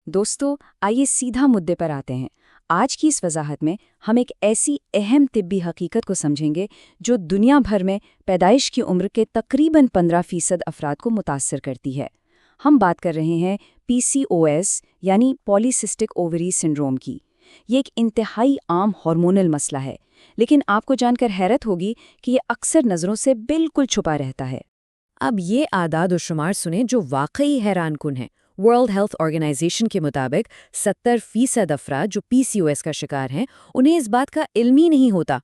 دوستو، آئیے سیدھا مدے پر آتے ہیں۔ آج کی اس وضاحت میں ہم ایک ایسی اہم طبی حقیقت کو سمجھیں گے جو دنیا بھر میں پیدائش کی عمر کے تقریباً 15% افراد کو متاثر کرتی ہے۔ ہم بات کر رہے ہیں PCOS یعنی پالیسسٹک اووری سنڈروم کی۔ یہ ایک انتہائی عام ہارمونل مسئلہ ہے، لیکن آپ کو جان کر حیرت ہوگی کہ یہ اکثر نظروں سے بالکل چھپا رہتا ہے۔ اب یہ اعداد و شمار سنیں جو واقعی حیران کن ہیں۔ ورلڈ ہیلتھ آرگنائزیشن کے مطابق 70% افراد جو PCOS کا شکار ہیں انہیں اس بات کا علم ہی نہیں ہوتا۔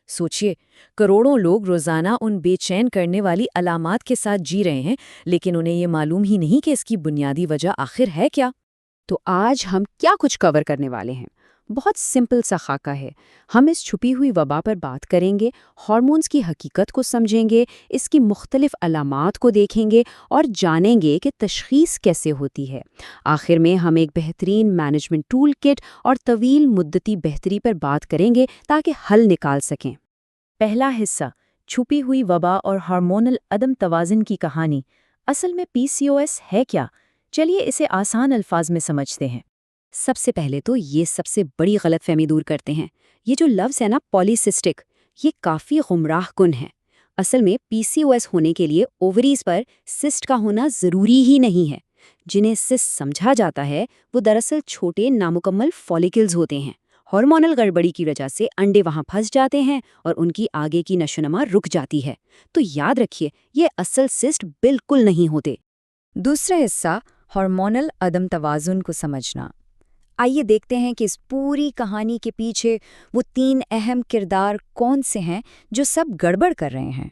سوچئے، کروڑوں لوگ روزانہ ان بے چین کرنے والی علامات کے ساتھ جی رہے ہیں، لیکن انہیں یہ معلوم ہی نہیں کہ اس کی بنیادی وجہ آخر ہے کیا۔ تو آج ہم کیا کچھ کور کرنے والے ہیں؟ بہت سمپل سا خاکہ ہے۔ ہم اس چھپی ہوئی وبا پر بات کریں گے، ہارمونز کی حقیقت کو سمجھیں گے، اس کی مختلف علامات کو دیکھیں گے اور جانیں گے کہ تشخیص کیسے ہوتی ہے۔ آخر میں ہم ایک بہترین مینجمنٹ ٹول کٹ اور طویل مدتی بہتری پر بات کریں گے تاکہ حل نکال سکیں۔ پہلا حصہ، چھپی ہوئی وبا اور ہارمونل عدم توازن کی کہانی۔ اصل میں PCOS ہے کیا؟ چلیے اسے آسان الفاظ میں سمجھتے ہیں۔ سب سے پہلے تو یہ سب سے بڑی غلط فہمی دور کرتے ہیں۔ یہ جو لفظ ہے نا پالیسسٹک، یہ کافی گمراہ کن ہے۔ اصل میں PCOS ہونے کے لیے اووریز پر سسٹ کا ہونا ضروری ہی نہیں ہے۔ جنہیں سسٹ سمجھا جاتا ہے وہ دراصل چھوٹے نامکمل فالیکلز ہوتے ہیں۔ ہارمونل گڑبڑی کی وجہ سے انڈے وہاں پھنس جاتے ہیں اور ان کی آگے کی نشوونما رک جاتی ہے۔ تو یاد رکھیے، یہ اصل سسٹ بالکل نہیں ہوتے۔ دوسرا حصہ، ہارمونل عدم توازن کو سمجھنا۔ آئیے دیکھتے ہیں کہ اس پوری کہانی کے پیچھے وہ 3 اہم کردار کون سے ہیں جو سب گڑبڑ کر رہے ہیں۔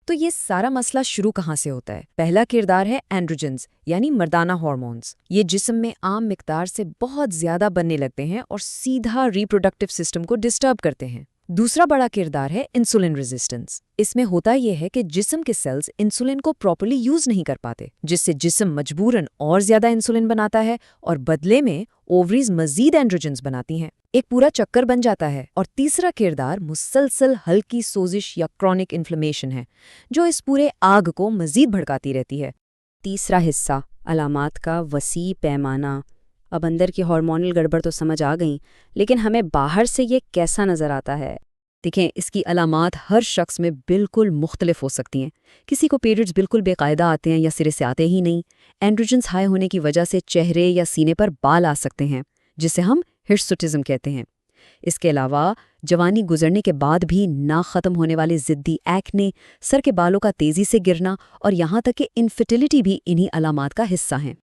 تو یہ سارا مسئلہ شروع کہاں سے ہوتا ہے؟ پہلا کردار ہے اینڈروجنز یعنی مردانہ ہارمونز۔ یہ جسم میں عام مقدار سے بہت زیادہ بننے لگتے ہیں اور سیدھا ریپروڈکٹیو سسٹم کو ڈسٹرب کرتے ہیں۔ دوسرا بڑا کردار ہے انسولین ریزسٹنس۔ اس میں ہوتا یہ ہے کہ جسم کے سیلز انسولین کو پراپرلی یوز نہیں کر پاتے، جس سے جسم مجبوراً اور زیادہ انسولین بناتا ہے اور بدلے میں اووریز مزید اینڈروجنز بناتی ہیں۔ ایک پورا چکر بن جاتا ہے۔ اور تیسرا کردار مسلسل ہلکی سوزش یا کرونک انفلیمیشن ہے، جو اس پورے آگ کو مزید بھڑکاتی رہتی ہے۔ تیسرا حصہ، علامات کا وسیع پیمانہ۔ اب اندر کی ہارمونل گڑبڑ تو سمجھ آ گئیں، لیکن ہمیں باہر سے یہ کیسا نظر آتا ہے؟ دیکھیں، اس کی علامات ہر شخص میں بالکل مختلف ہو سکتی ہیں۔ کسی کو پیریڈز بالکل بے قاعدہ آتے ہیں یا سرے سے آتے ہی نہیں۔ اینڈروجنز ہائی ہونے کی وجہ سے چہرے یا سینے پر بال آ سکتے ہیں، جسے ہم ہرسوٹزم کہتے ہیں۔ اس کے علاوہ جوانی گزرنے کے بعد بھی نہ ختم ہونے والے ضدی ایکنے، سر کے بالوں کا تیزی سے گرنا اور یہاں تک کہ انفرٹیلٹی بھی انہی علامات کا حصہ ہیں۔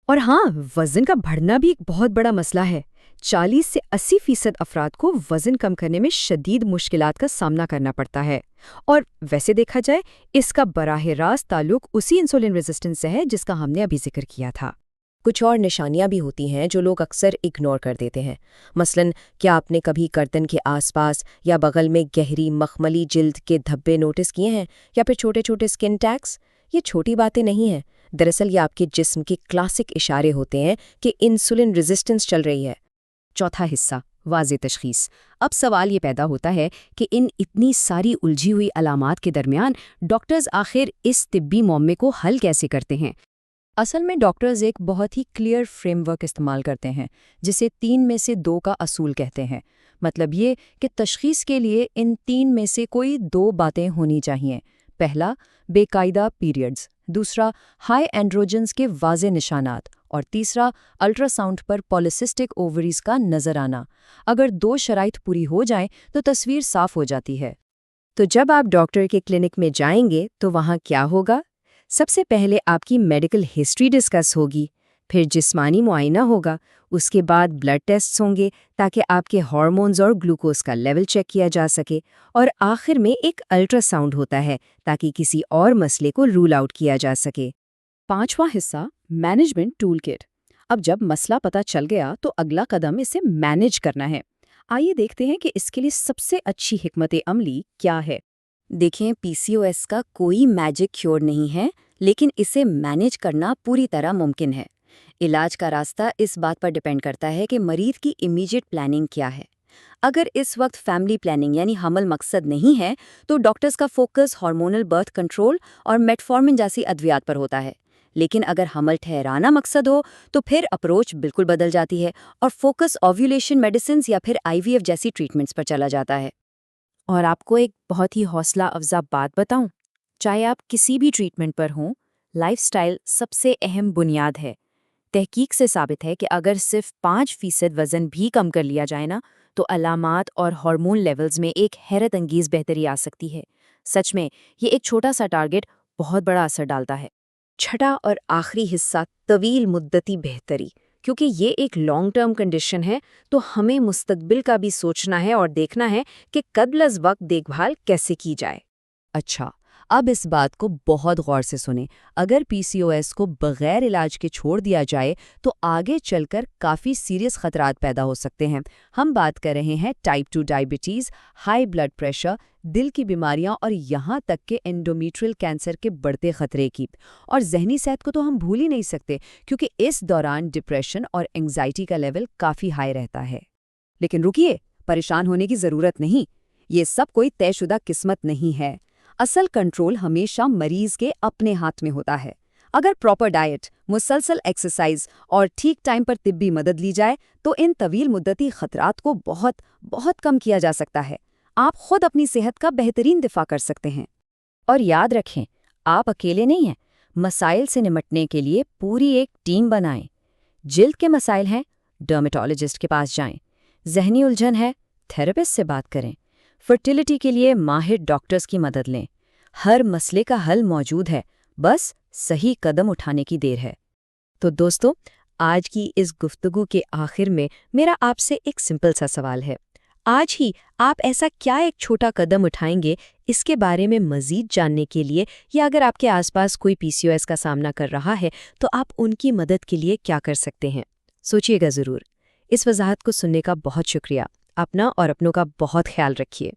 اور ہاں، وزن کا بڑھنا بھی ایک بہت بڑا مسئلہ ہے۔ 40 سے 80% افراد کو وزن کم کرنے میں شدید مشکلات کا سامنا کرنا پڑتا ہے۔ اور ویسے دیکھا جائے، اس کا براہ راست تعلق اسی انسولین ریزسٹنس سے ہے جس کا ہم نے ابھی ذکر کیا تھا۔ کچھ اور نشانیاں بھی ہوتی ہیں جو لوگ اکثر اگنور کر دیتے ہیں۔ مثلاً، کیا آپ نے کبھی گردن کے آس پاس یا بغل میں گہری مخملی جلد کے دھبے نوٹس کیے ہیں، یا پھر چھوٹے چھوٹے سکن ٹیگز؟ یہ چھوٹی باتیں نہیں ہیں، دراصل یہ آپ کے جسم کے کلاسک اشارے ہوتے ہیں کہ انسولین ریزسٹنس چل رہی ہے۔ چوتھا حصہ، واضح تشخیص۔ اب سوال یہ پیدا ہوتا ہے کہ ان اتنی ساری الجھی ہوئی علامات کے درمیان ڈاکٹرز آخر اس طبی معمے کو حل کیسے کرتے ہیں؟ اصل میں ڈاکٹرز ایک بہت ہی کلیئر فریم ورک استعمال کرتے ہیں، جسے 3 میں سے 2 کا اصول کہتے ہیں۔ مطلب یہ کہ تشخیص کے لیے ان 3 میں سے کوئی 2 باتیں ہونی چاہیے۔ پہلا، بے قاعدہ پیریڈز۔ دوسرا، ہائی اینڈروجنز کے واضح نشانات۔ اور تیسرا، الٹرا ساؤنڈ پر پالیسسٹک اووریز کا نظر آنا۔ اگر 2 شرائط پوری ہو جائیں تو تصویر صاف ہو جاتی ہے۔ تو جب آپ ڈاکٹر کے کلینک میں جائیں گے تو وہاں کیا ہوگا؟ سب سے پہلے آپ کی میڈیکل ہسٹری ڈسکس ہوگی، پھر جسمانی معائنہ ہوگا، اس کے بعد بلڈ ٹیسٹس ہوں گے تاکہ آپ کے ہارمونز اور گلوکوز کا لیول چیک کیا جا سکے، اور آخر میں ایک الٹرا ساؤنڈ ہوتا ہے تاکہ کسی اور مسئلے کو رول آؤٹ کیا جا سکے۔ 5واں حصہ، مینجمنٹ ٹول کٹ۔ اب جب مسئلہ پتہ چل گیا تو اگلا قدم اسے مینج کرنا ہے۔ آئیے دیکھتے ہیں کہ اس کے لیے سب سے اچھی حکمت عملی کیا ہے۔ دیکھیں، PCOS کا کوئی میجک کیور نہیں ہے، لیکن اسے مینج کرنا پوری طرح ممکن ہے۔ علاج کا راستہ اس بات پر ڈیپینڈ کرتا ہے کہ مریض کی امیجیٹ پلاننگ کیا ہے۔ اگر اس وقت فیملی پلاننگ یعنی حمل مقصد نہیں ہے تو ڈاکٹرز کا فوکس ہارمونل برتھ کنٹرول اور میٹفارمن جیسی ادویات پر ہوتا ہے۔ لیکن اگر حمل ٹھہرانا مقصد ہو تو پھر اپروچ بالکل بدل جاتی ہے اور فوکس اوویولیشن میڈیسنز یا پھر IVF جیسی ٹریٹمنٹس پر چلا جاتا ہے۔ اور آپ کو ایک بہت ہی حوصلہ افزا بات بتاؤں، چاہے آپ کسی بھی ٹریٹمنٹ پر ہوں، لائف سٹائل سب سے اہم بنیاد ہے۔ تحقیق سے ثابت ہے کہ اگر صرف 5% وزن بھی کم کر لیا جائے نا، تو علامات اور ہارمون لیولز میں ایک حیرت انگیز بہتری آ سکتی ہے۔ سچ میں یہ ایک چھوٹا سا ٹارگٹ بہت بڑا اثر ڈالتا ہے۔ چھٹا اور آخری حصہ، طویل مدتی بہتری۔ کیونکہ یہ ایک لانگ ٹرم کنڈیشن ہے تو ہمیں مستقبل کا بھی سوچنا ہے اور دیکھنا ہے کہ قبل از وقت دیکھ بھال کیسے کی جائے۔ اچھا، اب اس بات کو بہت غور سے سنیں۔ اگر PCOS کو بغیر علاج کے چھوڑ دیا جائے تو آگے چل کر کافی سیریس خطرات پیدا ہو سکتے ہیں۔ ہم بات کر رہے ہیں type 2 diabetes, high blood pressure, دل کی بیماریاں اور یہاں تک کہ انڈومیٹریل کینسر کے بڑھتے خطرے کی۔ اور ذہنی صحت کو تو ہم بھول ہی نہیں سکتے، کیونکہ اس دوران ڈپریشن اور انگزائٹی کا لیول کافی ہائی رہتا ہے۔ لیکن رکیے، پریشان ہونے کی ضرورت نہیں۔ یہ سب کوئی طے شدہ قسمت نہیں ہے۔ اصل کنٹرول ہمیشہ مریض کے اپنے ہاتھ میں ہوتا ہے۔ اگر پراپر ڈائٹ، مسلسل ایکسرسائز اور ٹھیک ٹائم پر طبی مدد لی جائے تو ان طویل مدتی خطرات کو بہت کم کیا جا سکتا ہے۔ آپ خود اپنی صحت کا بہترین دفاع کر سکتے ہیں۔ اور یاد رکھیں، آپ اکیلے نہیں ہیں۔ مسائل سے نمٹنے کے لیے پوری ایک ٹیم بنائیں۔ جلد کے مسائل ہیں، ڈرمیٹالوجسٹ کے پاس جائیں۔ ذہنی الجھن ہے، تھراپسٹ سے بات کریں۔ فرٹیلیٹی کے لیے ماہر ڈاکٹرز کی مدد لیں۔ ہر مسئلے کا حل موجود ہے، بس صحیح قدم اٹھانے کی دیر ہے۔ تو دوستو، آج کی اس گفتگو کے آخر میں میرا آپ سے ایک سمپل سا سوال ہے۔ آج ہی آپ ایسا کیا ایک چھوٹا قدم اٹھائیں گے اس کے بارے میں مزید جاننے کے لیے، یا اگر آپ کے آس پاس کوئی PCOS کا سامنا کر رہا ہے تو آپ ان کی مدد کے لیے کیا کر سکتے ہیں؟ سوچیے گا ضرور۔ اس وضاحت کو سننے کا بہت شکریہ۔ اپنا اور اپنوں کا بہت خیال رکھیے۔